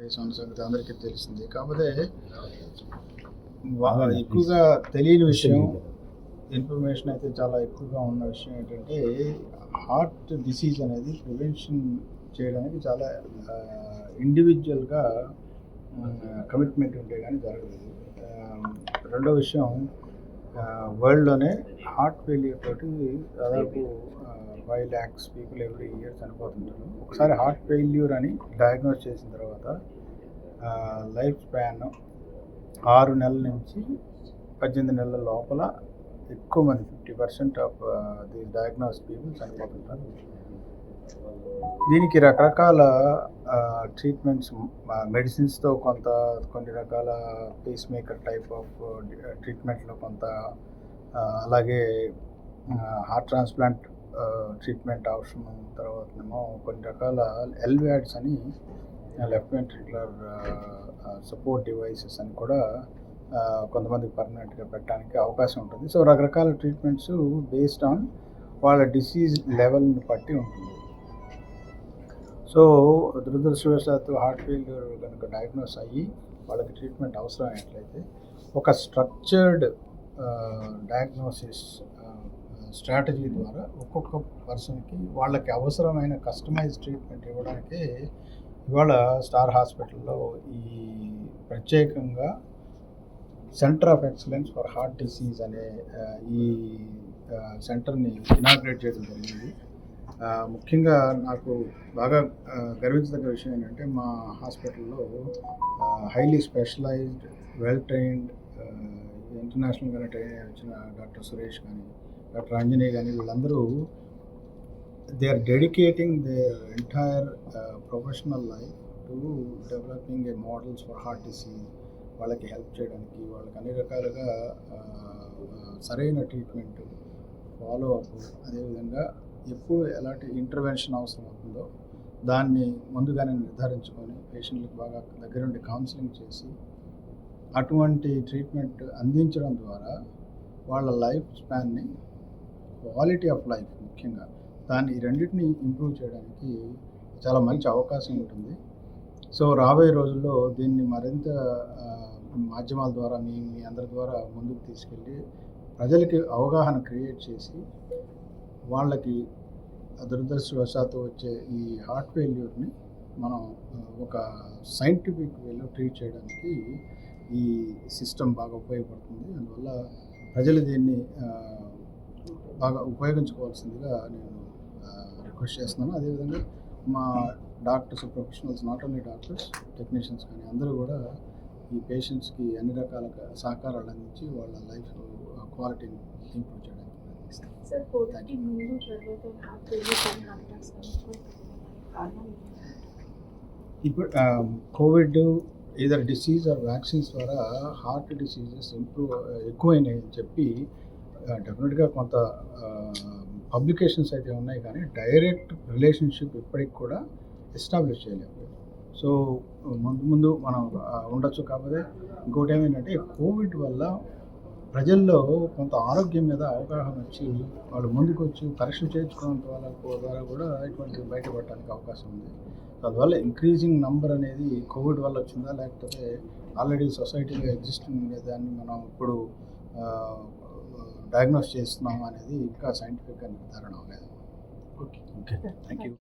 Case ఉన్న సంగతి అందరికీ తెలిసింది. కాకపోతే ఎక్కువగా తెలియని విషయం, ఇన్ఫర్మేషన్ అయితే చాలా ఎక్కువగా ఉన్న విషయం ఏంటంటే హార్ట్ డిసీజ్ అనేది ప్రివెన్షన్ చేయడానికి చాలా ఇండివిజువల్గా కమిట్మెంట్ ఉంటే కానీ జరగలేదు. రెండో విషయం, వరల్డ్లోనే హార్ట్ ఫెయిల్యూర్ తోటి దాదాపు 5 lakhs పీపుల్ ఎవ్రీ ఇయర్ చనిపోతుంటారు. ఒకసారి హార్ట్ ఫెయిల్యూర్ అని డయాగ్నోస్ చేసిన తర్వాత లైఫ్ స్పాన్ 6 నెలల నుంచి 18 నెలల లోపల ఎక్కువ మంది 50% ఆఫ్ ది డయాగ్నోస్ పీపుల్ చనిపోతుంటారు. దీనికి రకరకాల ట్రీట్మెంట్స్, మెడిసిన్స్తో కొన్ని రకాల పేస్ మేకర్ టైప్ ఆఫ్ ట్రీట్మెంట్లో కొంత, అలాగే హార్ట్ ట్రాన్స్ప్లాంట్ ట్రీట్మెంట్ అవసరం. తర్వాతనేమో కొన్ని రకాల ఎల్వాడ్స్ అని లెఫ్ట్ వెంట్రిక్యులర్ సపోర్ట్ డివైసెస్ అని కూడా కొంతమందికి పర్మనెంట్గా పెట్టడానికి అవకాశం ఉంటుంది. సో రకరకాల ట్రీట్మెంట్స్ బేస్డ్ ఆన్ వాళ్ళ డిసీజ్ లెవెల్ని బట్టి ఉంటుంది. సో దురదృష్టవశాత్తు హార్ట్ ఫెయిల్యూర్ కనుక డయాగ్నోస్ అయ్యి వాళ్ళకి ట్రీట్మెంట్ అవసరం అయినట్లయితే ఒక స్ట్రక్చర్డ్ డయాగ్నోసిస్ స్ట్రాటజీ ద్వారా ఒక్కొక్క పర్సన్కి వాళ్ళకి అవసరమైన కస్టమైజ్ ట్రీట్మెంట్ ఇవ్వడానికి ఇవాళ స్టార్ హాస్పిటల్లో ఈ ప్రత్యేకంగా centre of excellence for heart disease అనే ఈ సెంటర్ని ఇనాగ్రేట్ చేయడం జరిగింది. ముఖ్యంగా నాకు బాగా గర్వించదగ్గ విషయం ఏంటంటే మా హాస్పిటల్లో హైలీ స్పెషలైజ్డ్, వెల్ ట్రైన్డ్, ఇంటర్నేషనల్గా ట్రైన్ వచ్చిన డాక్టర్ సురేష్ కానీ, డాక్టర్ అంజనీ కానీ, వీళ్ళందరూ they are dedicating their entire professional life to developing a models for heart disease. వాళ్ళకి హెల్ప్ చేయడానికి, వాళ్ళకి అన్ని రకాలుగా సరైన ట్రీట్మెంట్, ఫాలో అప్, అదేవిధంగా ఎప్పుడు ఎలాంటి ఇంటర్వెన్షన్ అవసరం అవుతుందో దాన్ని ముందుగానే నిర్ధారించుకొని పేషెంట్లకు బాగా దగ్గరుండి కౌన్సిలింగ్ చేసి అటువంటి ట్రీట్మెంట్ అందించడం ద్వారా వాళ్ళ లైఫ్ స్పాన్ని, క్వాలిటీ ఆఫ్ లైఫ్ ముఖ్యంగా దాన్ని, ఈ రెండింటిని ఇంప్రూవ్ చేయడానికి చాలా మంచి అవకాశం ఉంటుంది. సో రాబోయే రోజుల్లో దీన్ని మరింత మాధ్యమాల ద్వారా మీ అందరి ద్వారా ముందుకు తీసుకెళ్ళి ప్రజలకి అవగాహన క్రియేట్ చేసి వాళ్ళకి దురదృష్టవశాత్తు వచ్చే ఈ హార్ట్ ఫెయిల్యూర్ని మనం ఒక సైంటిఫిక్ వేలో ట్రీట్ చేయడానికి ఈ సిస్టమ్ బాగా ఉపయోగపడుతుంది. అందువల్ల ప్రజలు దీన్ని బాగా ఉపయోగించుకోవాల్సిందిగా నేను రిక్వెస్ట్ చేస్తున్నాను. అదేవిధంగా మా doctors, professionals, not only doctors, technicians కానీ అందరూ కూడా ఈ పేషెంట్స్కి అన్ని రకాల సహకారాలు అందించి వాళ్ళ లైఫ్ క్వాలిటీని ఇంప్రూవ్ చేయడానికి ఇప్పుడు Covid either disease are vaccines ద్వారా హార్ట్ డిసీజెస్ ఎక్కువైనాయి అని చెప్పి డెఫినెట్గా కొంత పబ్లికేషన్స్ అయితే ఉన్నాయి, కానీ డైరెక్ట్ రిలేషన్షిప్ ఇప్పటికి కూడా ఎస్టాబ్లిష్ చేయలేదు. సో ముందు మనం ఉండొచ్చు. కాకపోతే ఇంకోటి ఏమైందంటే కోవిడ్ వల్ల ప్రజల్లో కొంత ఆరోగ్యం మీద అవగాహన వచ్చి వాళ్ళు ముందుకు వచ్చి పరీక్షలు చేయించుకోవడం ద్వారా కూడా ఇటువంటి బయటపడటానికి అవకాశం ఉంది. అందువల్ల ఇంక్రీజింగ్ నంబర్ అనేది కోవిడ్ వల్ల వచ్చిందా, లేకపోతే ఆల్రెడీ సొసైటీలో ఎగ్జిస్టింగ్ ఉండేదాన్ని మనం ఇప్పుడు డయాగ్నోస్ చేస్తున్నాం అనేది ఇంకా సైంటిఫిక్గా నిర్ధారణ అవ్వలేదు. Okay, thank you.